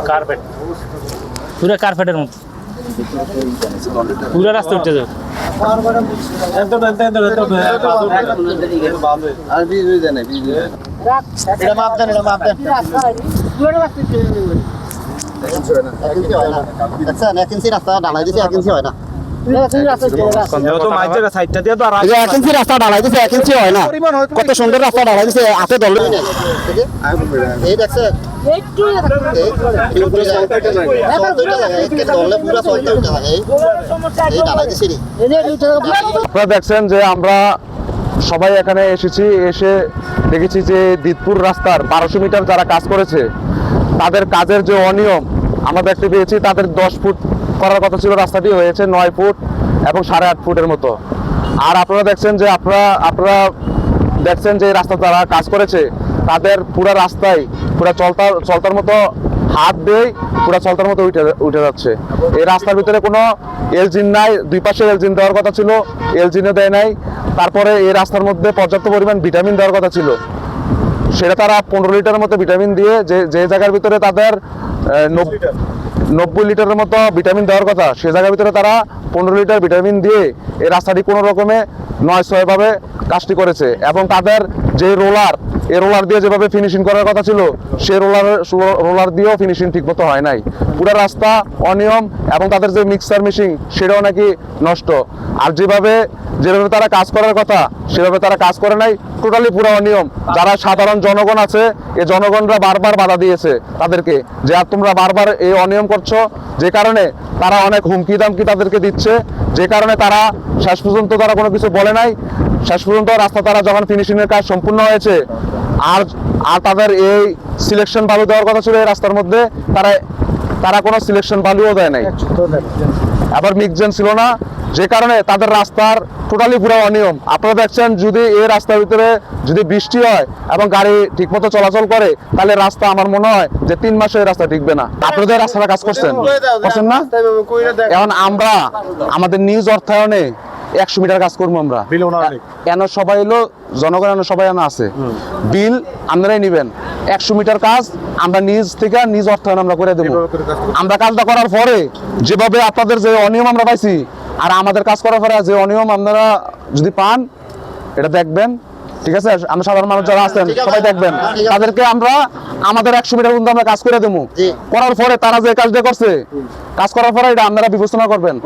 Carpet পুরো কার্পেটের মতো পুরো রাস্তা উঠে যাবে রাস্তা ঢালাই দিছে 1 ইঞ্চি হয় না কত সুন্দর রাস্তা ঢালাই দিছে আছে দল এই দেখছে আপনারা দেখছেন যে আমরা সবাই এখানে এসেছি, এসে দেখেছি যে দিতপুর রাস্তার 1200 মিটার যারা কাজ করেছে তাদের কাজের যে অনিয়ম আমরা দেখতে পেয়েছি। তাদের 10 ফুট করার কথা ছিল, রাস্তাটি হয়েছে 9 ফুট এবং 8.5 ফুটের মতো। আর আপনারা দেখছেন যে আপনারা দেখছেন যে রাস্তা যারা কাজ করেছে তাদের পুরো রাস্তায় পুরো চলতার মতো হাত দিয়ে পুরো চলতার মতো উঠে যাচ্ছে। এই রাস্তার ভিতরে কোনো এলজিন নাই, দুই পাশে এলজিন দেওয়ার কথা ছিল, এলজিনও দেয় নাই। তারপরে এই রাস্তার মধ্যে পর্যাপ্ত পরিমাণ ভিটামিন দেওয়ার কথা ছিল, সেটা তারা 15 লিটারের মতো ভিটামিন দিয়ে যে জায়গার ভিতরে তাদের 90 লিটারের মতো ভিটামিন দেওয়ার কথা, সে জায়গার ভিতরে তারা 15 লিটার ভিটামিন দিয়ে এই রাস্তাটি কোনো রকমে 9-6 ভাবে কাজটি করেছে। এবং তাদের যে এই রোলার দিয়ে যেভাবে ফিনিশিং করার কথা ছিল সেই রোলার দিয়েও ফিনিশিং ঠিকমতো হয় নাই। পুরো রাস্তা অনিয়ম এবং তাদের যে মিক্সার মেশিন সেটাও নাকি নষ্ট। আর যেভাবে তারা কাজ করার কথা সেভাবে তারা কাজ করে নাই, টোটালি পুরো অনিয়ম। যারা সাধারণ জনগণ আছে এই জনগণরা বারবার বাধা দিয়েছে তাদেরকে যে আর তোমরা বারবার এই অনিয়ম করছো, যে কারণে তারা অনেক হুমকি দামকি তাদেরকে দিচ্ছে, যে কারণে তারা শেষ পর্যন্ত তারা কোনো কিছু বলে নাই। শেষ পর্যন্ত রাস্তা তারা যখন ফিনিশিংয়ের কাজ সম্পূর্ণ হয়েছে আর তাদের এই সিলেকশন ভ্যালু দেওয়ার কথা ছিল এই রাস্তার মধ্যে, তারা কোনো সিলেকশন ভ্যালুও দেয় নাই, আবার মিক্সজেন ছিল না, যে কারণে তাদের রাস্তার টোটালি পুরো অনিয়ম। আপনারা দেখছেন যদি এই রাস্তার ভিতরে যদি বৃষ্টি হয় এবং গাড়ি ঠিকমতো চলাচল করে তাহলে রাস্তা আমার মনে হয় যে 3 মাসে এই রাস্তা টিকবে না। আপনাদের রাস্তাটা কাজ করছেন না? এখন আমরা আমাদের নিউজ অর্থায়নে 100 মিটার কাজ করবো আমরা, কেন সবাই এলো জনগণ সবাই আছে, বিল আপনারাই নিবেন। 100 মিটার কাজ আমরা নিজ অর্থায়ন আমরা করে দেবো। আমরা কাজটা করার পরে যেভাবে আপনাদের যে অনিয়ম আমরা পাইছি আর আমাদের কাজ করার পরে যে অনিয়ম আপনারা যদি পান এটা দেখবেন, ঠিক আছে? আমরা সাধারণ মানুষ যারা আছেন সবাই দেখবেন, তাদেরকে আমরা আমাদের 100 মিটার পর্যন্ত আমরা কাজ করে দেবো। করার পরে তারা যে কাজটা করছে কাজ করার পরে এটা আপনারা বিবেচনা করবেন।